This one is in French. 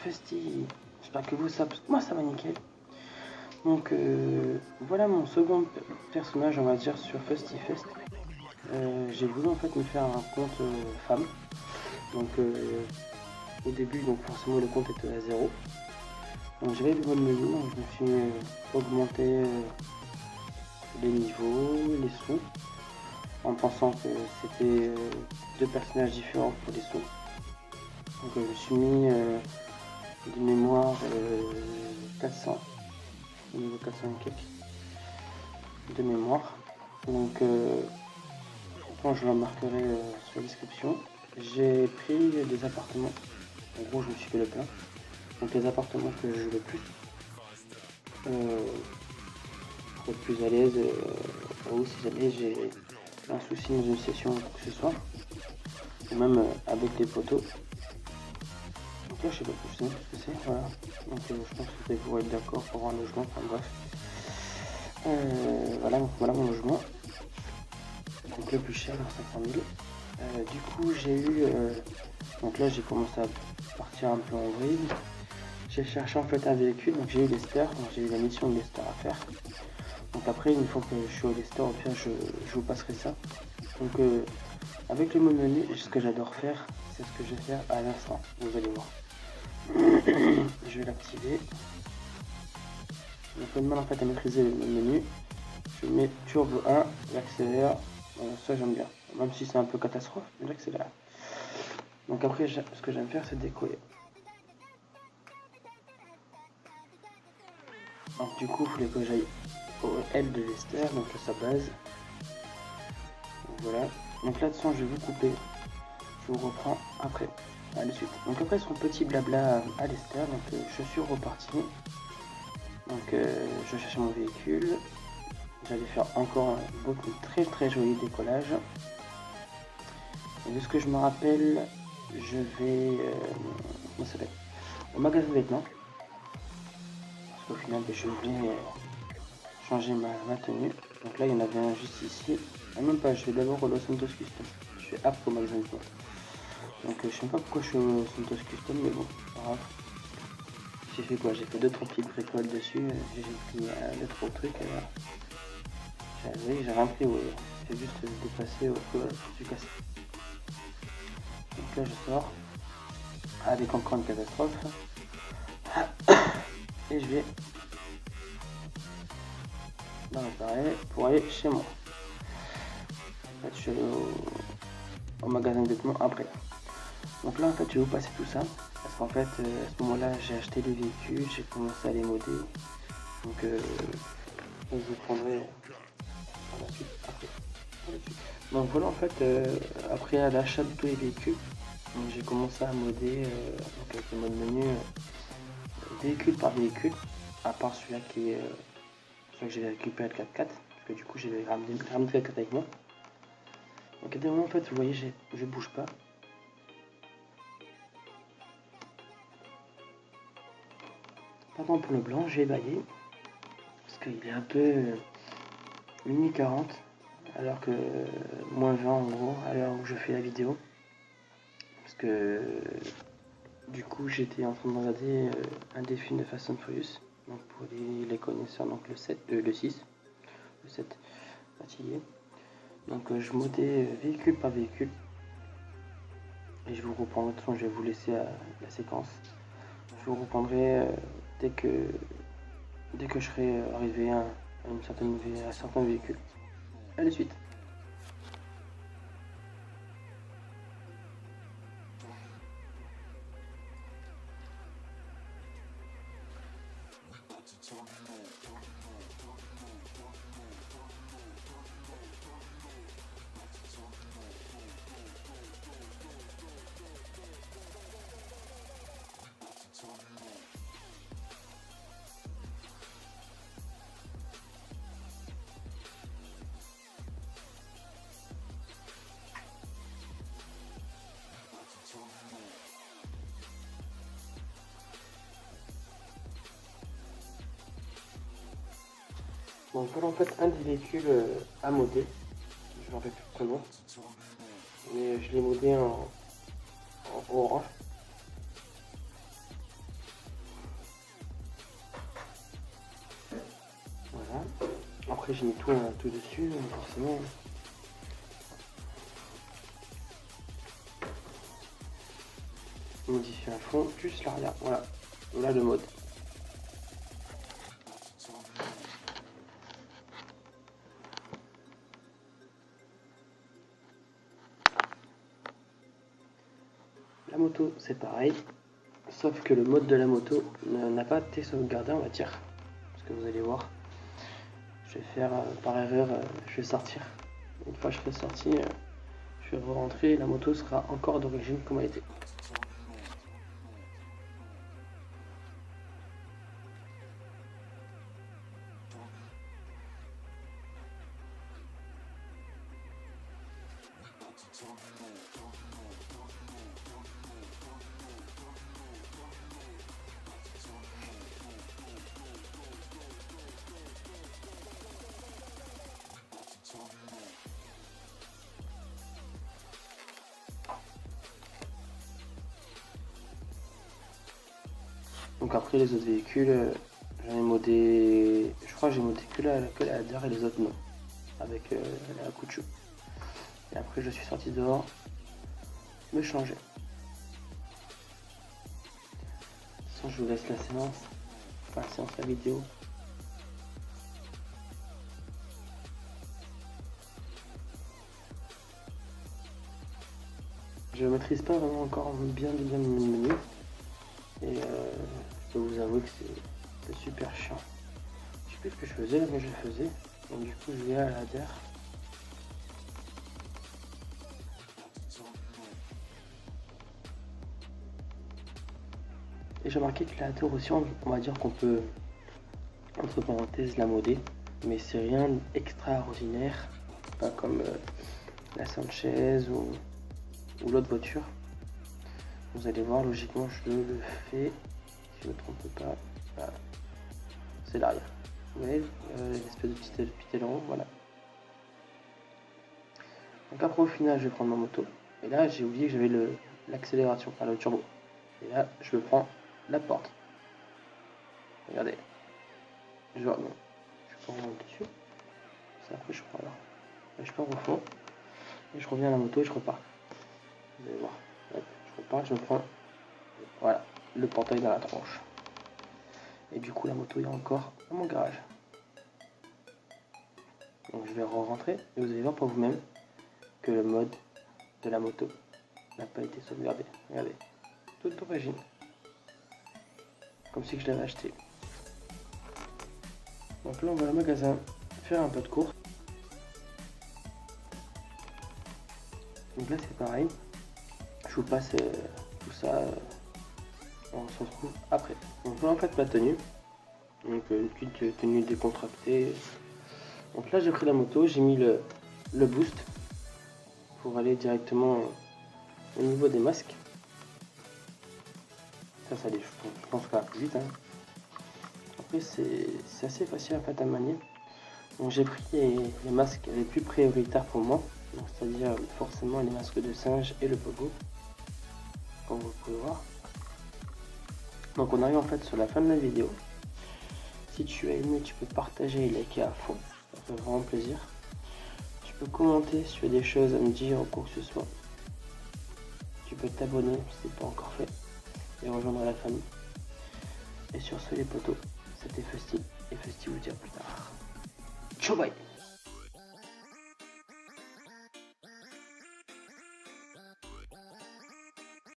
Festi. J'espère que vous, ça, parce que moi ça va nickel. Donc voilà mon second personnage, on va dire, sur FestiFest. J'ai voulu en fait me faire un compte femme. Donc au début, donc forcément le compte était à 0. Donc j'avais le bon menu, donc je me suis augmenté les niveaux, les sous, en pensant que c'était deux personnages différents pour les sous. Donc je me suis mis de mémoire 400, au niveau 400 et quelques de mémoire. Donc quand je le marquerai sur la description, j'ai pris des appartements. En gros, je me suis fait le plein. Donc les appartements que je joue le plus, pour être plus à l'aise, ou si jamais j'ai un souci dans une session ou quoi que ce soit, ou même avec les poteaux. Donc là, je sais pas ce que c'est, voilà. Donc je pense que vous pourrez être d'accord pour avoir un logement, enfin bref. Voilà, donc voilà mon logement. Donc le plus cher, 500 000. Du coup, j'ai eu... donc là, j'ai commencé à partir un peu en vrille. J'ai cherché en fait un véhicule, donc j'ai eu Lester, donc j'ai eu la mission de Lester à faire. Donc après, une fois que je suis au Lester, au pire, je vous passerai ça. Donc avec le menu, ce que j'adore faire, c'est ce que je vais faire à l'instant, vous allez voir. Je vais l'activer. Donc on demande en fait à maîtriser le menu. Je mets turbo 1, j'accélère, ça j'aime bien. Même si c'est un peu catastrophe, j'accélère. Donc après, ce que j'aime faire, c'est décoller. Donc du coup, il fallait que j'aille au L de Lester, donc à sa base. Donc, voilà. Donc là-dessus, je vais vous couper. Je vous reprends après. À la suite. Donc après son petit blabla à Lester, donc je suis reparti. Donc je cherche mon véhicule. J'allais faire encore un beaucoup très joli décollage. Et de ce que je me rappelle, je vais comment ça s'appelle, au magasin de vêtements. Parce qu'au final, je vais changer ma tenue. Donc là, il y en avait un juste ici. Ah, même pas, je vais d'abord au Los Santos Custom. Je suis apte au magasin de vêtements. Donc je sais pas pourquoi je suis au Santos Custom, mais bon, pas grave. J'ai fait quoi? J'ai fait 2-3 petites bricoles dessus. J'ai pris 2-3 trucs. J'ai rien pris, ouais. J'ai juste dépassé au du cassé. Donc là, je sors avec encore une catastrophe. Et je vais dans l'appareil pour aller chez moi. En fait, je suis allé au magasin de vêtements après. Donc là, en fait, je vais vous passer tout ça. Parce qu'en fait, à ce moment-là, j'ai acheté les véhicules, j'ai commencé à les modder. Donc, je vous prendrai par la suite, après. Donc voilà, en fait, après l'achat de tous les véhicules, j'ai commencé à modder donc avec le mode menu véhicule par véhicule, à part celui-là qui est celui que j'avais récupéré le 4x4, parce que du coup j'avais ramené le 4x4 avec moi. Donc à des moments, en fait, vous voyez, je bouge pas. Pardon pour le blanc, j'ai ébaillé, parce qu'il est un peu mini 40, alors que moins 20 en gros, à l'heure où je fais la vidéo. Parce que du coup j'étais en train de regarder un des films de Fast and Furious, donc pour les connaisseurs, donc le 6, le 7 fatigué. Donc je modais véhicule par véhicule, et je vous reprendrai, de toute façon je vais vous laisser la séquence. Je vous reprendrai dès que je serai arrivé à un certain véhicule. À la suite. Donc voilà en fait un des véhicules à modder, je me rappelle plus de son nom, mais je l'ai modé en orange. après j'ai mis tout dessus, forcément. Modifier à fond, juste l'arrière, voilà. Voilà le mode. La moto c'est pareil, sauf que le mode de la moto n'a pas été sauvegardé, on va dire. Parce que vous allez voir, je vais faire par erreur, je vais sortir. Une fois que je serai sorti, je vais re-rentrer et la moto sera encore d'origine comme elle était. Donc après les autres véhicules, j'en ai modé, je crois que j'ai modé que la DAR et les autres non, avec la Kuchu. Et après je suis sorti dehors, me changer. De toute façon je vous laisse la séance, enfin la séance, la vidéo. Je maîtrise pas vraiment encore bien le menu. Et je peux vous avouer que c'est super chiant. Je sais plus ce que je faisais là, mais je le faisais. Donc du coup je vais à la DAR. Et j'ai remarqué que la tour aussi, on va dire qu'on peut, entre parenthèses, la modder. Mais c'est rien d'extraordinaire. Pas comme la Sanchez ou l'autre voiture. Vous allez voir, logiquement je le fais. Si je ne me trompe pas. Voilà. C'est l'arrière. Vous voyez l'espèce de petit aileron, voilà. Donc après au final je vais prendre ma moto. Et là j'ai oublié que j'avais l'accélération, enfin le turbo. Et là je me prends la porte. Regardez. Je vois, bon, je pars dessus. Ça après je prends là. Et je pars au fond. Et je reviens à la moto et je repars. Vous allez voir. Hop, je repars, je me prends. Voilà, le portail dans la tronche. Et du coup la moto est encore dans mon garage. Donc je vais re-rentrer et vous allez voir pour vous-même que le mode de la moto n'a pas été sauvegardé. Regardez, toute d'origine. Comme si je l'avais acheté. Donc là on va au magasin faire un peu de course. Donc là c'est pareil. Je vous passe tout ça. On se retrouve après. Donc là en fait ma tenue. Donc une petite tenue décontractée. Donc là j'ai pris la moto, j'ai mis le boost pour aller directement au niveau des masques. Ça allait, je pense que ça va plus vite. Hein. Après c'est assez facile en fait à manier. Donc j'ai pris les masques les plus prioritaires pour moi. C'est-à-dire forcément les masques de singe et le pogo. Comme vous pouvez voir. Donc on arrive en fait sur la fin de la vidéo. Si tu as aimé, tu peux partager et liker à fond. Ça fait vraiment plaisir. Tu peux commenter si tu as des choses à me dire ou quoi que ce soit. Tu peux t'abonner si ce n'est pas encore fait. Et rejoindre la famille. Et sur ce les potos, c'était Fusty. Et Fusty vous dit à plus tard. Ciao bye.